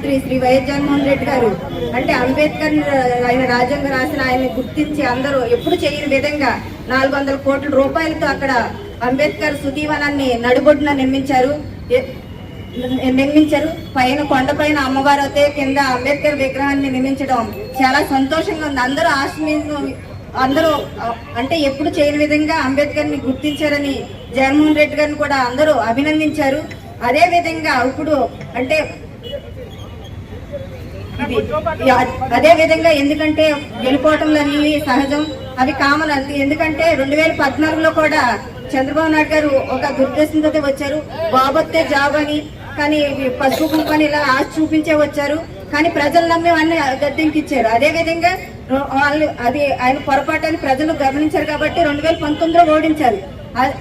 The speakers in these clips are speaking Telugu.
ముఖ్యమంత్రి శ్రీ వైఎస్ జగన్మోహన్ రెడ్డి గారు అంటే అంబేద్కర్ ఆయన రాజ్యాంగం రాసిన ఆయన్ని గుర్తించి అందరూ ఎప్పుడు చేయని విధంగా 400 కోట్ల రూపాయలతో అక్కడ అంబేద్కర్ సుదీవనాన్ని నడుబొడ్డున నిర్మించారు. పైన కొండపైన అమ్మవారు అయితే కింద అంబేద్కర్ విగ్రహాన్ని నిర్మించడం చాలా సంతోషంగా ఉంది. అందరూ అంటే ఎప్పుడు చేయని విధంగా అంబేద్కర్ ని గుర్తించారని జగన్మోహన్ రెడ్డి గారిని కూడా అందరూ అభినందించారు. అదే విధంగా ఇప్పుడు అంటే అదే విధంగా ఎందుకంటే గెలుపోవటంలో అనేవి సహజం, అవి కామన్. ఎందుకంటే 2014లో కూడా చంద్రబాబు నాయుడు గారు ఒక దుర్దేశంతో వచ్చారు, బాబొత్తే జాబ్ అని, కానీ పసుపు కుంకుమని ఇలా ఆశ చూపించే వచ్చారు. కానీ ప్రజలు నమ్మి అన్ని గద్దెంకిచ్చారు. అదే విధంగా ఆయన పొరపాటు అని ప్రజలు గమనించారు కాబట్టి 2019లో ఓడించారు.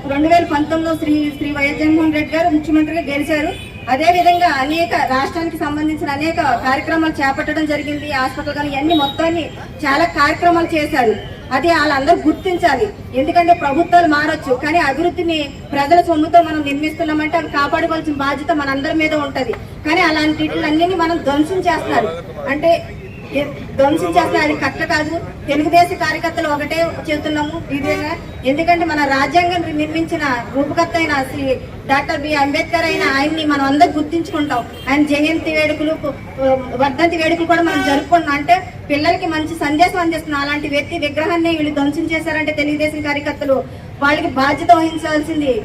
2019లో శ్రీ వైఎస్ జగన్మోహన్ రెడ్డి గారు ముఖ్యమంత్రిగా గెలిచారు. అదే విధంగా అనేక రాష్ట్రానికి సంబంధించిన అనేక కార్యక్రమాలు చేపట్టడం జరిగింది. హాస్పిటల్ కానీ ఇవన్నీ మొత్తాన్ని చాలా కార్యక్రమాలు చేశారు. అది వాళ్ళందరూ గుర్తించాలి. ఎందుకంటే ప్రభుత్వాలు మారొచ్చు, కానీ అభివృద్ధిని ప్రజల సొమ్ముతో మనం నిర్మిస్తున్నామంటే అవి కాపాడుకోవాల్సిన బాధ్యత మనందరి మీద ఉంటది. కానీ అలాంటివన్నీ మనం ధ్వంసం చేస్తున్నారు. అంటే అది కరెక్ట్ కాదు. తెలుగుదేశం కార్యకర్తలు ఒకటే చెబుతున్నాము ఇదేగా, ఎందుకంటే మన రాజ్యాంగం నిర్మించిన రూపకర్త అయిన శ్రీ డాక్టర్ బి అంబేద్కర్ అయిన ఆయన్ని మనం అందరూ గుర్తించుకుంటాం. ఆయన జయంతి వేడుకలు, వర్ధంతి వేడుకలు కూడా మనం జరుపుకుంటున్నాం. అంటే పిల్లలకి మంచి సందేశం అందిస్తున్నాం. అలాంటి వ్యక్తి విగ్రహాన్ని వీళ్ళు ధ్వంసం చేశారంటే తెలుగుదేశం కార్యకర్తలు వాళ్ళకి బాధ్యత వహించాల్సింది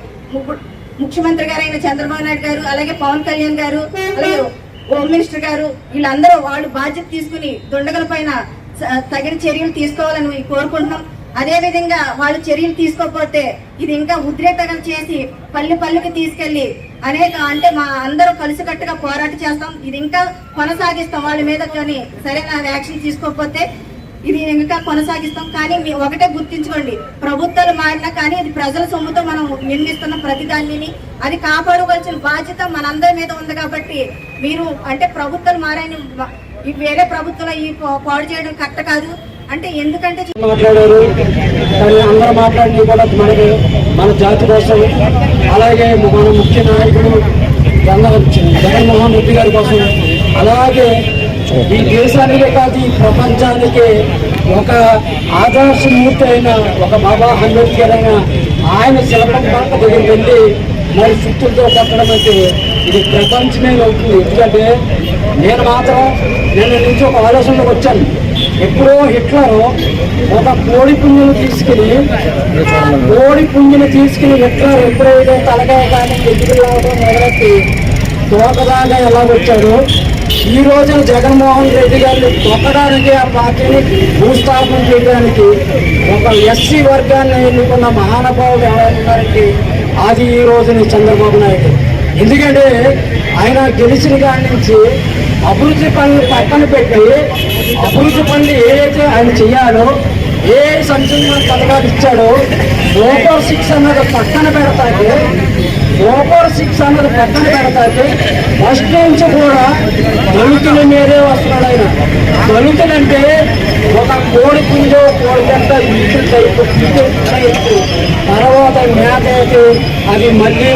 ముఖ్యమంత్రి గారు అయిన చంద్రబాబు నాయుడు గారు, అలాగే పవన్ కళ్యాణ్ గారు, అలాగే హోమ్ మినిస్టర్ గారు, వీళ్ళందరూ వాళ్ళు బాధ్యత తీసుకుని దుండగల పైన తగిన చర్యలు తీసుకోవాలని కోరుకుంటున్నాం. అదే విధంగా వాళ్ళు చర్యలు తీసుకోకపోతే ఇది ఇంకా ఉద్రేకం చేసి పల్లెకి తీసుకెళ్లి అంటే మా అందరూ కలిసికట్టుగా పోరాటం చేస్తాం. ఇది ఇంకా కొనసాగిస్తాం. వాళ్ళ మీద కానీ సరైన యాక్షన్ తీసుకోకపోతే ఇది ఇంకా కొనసాగిస్తాం. కానీ ఒకటే గుర్తించుకోండి, ప్రభుత్వాలు మారినా కానీ ఇది ప్రజల సొమ్ముతో మనం నిర్మిస్తున్న ప్రతిదాన్ని అది కాపాడుకోవాల్సిన బాధ్యత మనందరి మీద ఉంది. కాబట్టి మీరు అంటే ప్రభుత్వాలు మారని వేరే ప్రభుత్వం ఈ పాడు చేయడం కరెక్ట్ కాదు. అంటే ఎందుకంటే మాట్లాడారు, కానీ అందరూ మాట్లాడి కూడా మనకి మన జాతి కోసం, అలాగే మన ముఖ్య నాయకుడు జగన్మోహన్ రెడ్డి గారి కోసం, అలాగే ఈ దేశానికే కాదు ఈ ప్రపంచానికి ఒక ఆదర్శమూర్తి అయిన ఒక బాబా అంబేద్కర్ అయిన ఆయన శిల్పం పక్క దగ్గరికి వెళ్ళి మరి చుట్టూలతో కొట్టడం అంటే ఇది ప్రపంచమే అవుతుంది. ఎందుకంటే నేను మాత్రం నిన్న నుంచి ఒక ఆలోచనలోకి వచ్చాను. ఎప్పుడో హిట్లర్ ఒక కోడి పుంజును తీసుకుని హిట్లర్ ఎప్పుడైతే తలకాయ కానీ ఎదురు రావడం మొదలెట్టి తోకదాగా ఎలా వచ్చాడో ఈ రోజున జగన్మోహన్ రెడ్డి గారిని తొక్కడానికి, ఆ పార్టీని భూస్థాపన చేయడానికి ఒక ఎస్సీ వర్గాన్ని ఎన్నుకున్న మహానుభావుడు ఎవరున్నారంటే అది ఈ రోజున చంద్రబాబు నాయుడు. ఎందుకంటే ఆయన గెలిచిన కాడి నుంచి అభివృద్ధి పనులు పక్కన పెట్టి అభివృద్ధి పనులు ఏదైతే ఆయన చెయ్యాలో, ఏ సంక్షేమ పథకాలు ఇచ్చాడో సూపర్ 6 అన్నది పక్కన పెడతాకి ఫస్ట్ నుంచి కూడా దళితుల మీదే వస్తున్నాడు ఆయన. దళితులంటే ఒక కోడి పుంజో కోడి గంట ఇటు టైపు తర్వాత మేత అయితే అది మళ్ళీ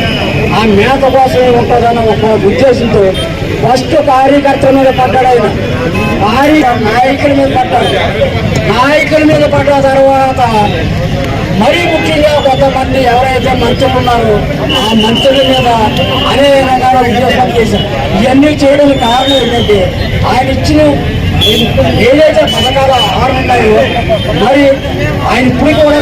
ఆ మేత కోసమే ఉంటుందన్న ఒక ఉద్దేశంతో ఫస్ట్ కార్యకర్తల మీద పడ్డాడు ఆయన. నాయకుల మీద పడ్డ తర్వాత మరీ ముఖ్యంగా కొంతమంది ఎవరైతే మంత్రులు ఉన్నారో ఆ మంత్రుల మీద అనేక రకాల ఉద్యోగాలు చేశారు. ఇవన్నీ చేయడానికి కారణం ఏంటంటే ఆయన ఇచ్చిన ఏదైతే పథకాలు 6 ఉన్నాయో మరి ఆయన ఇప్పుడు కూడా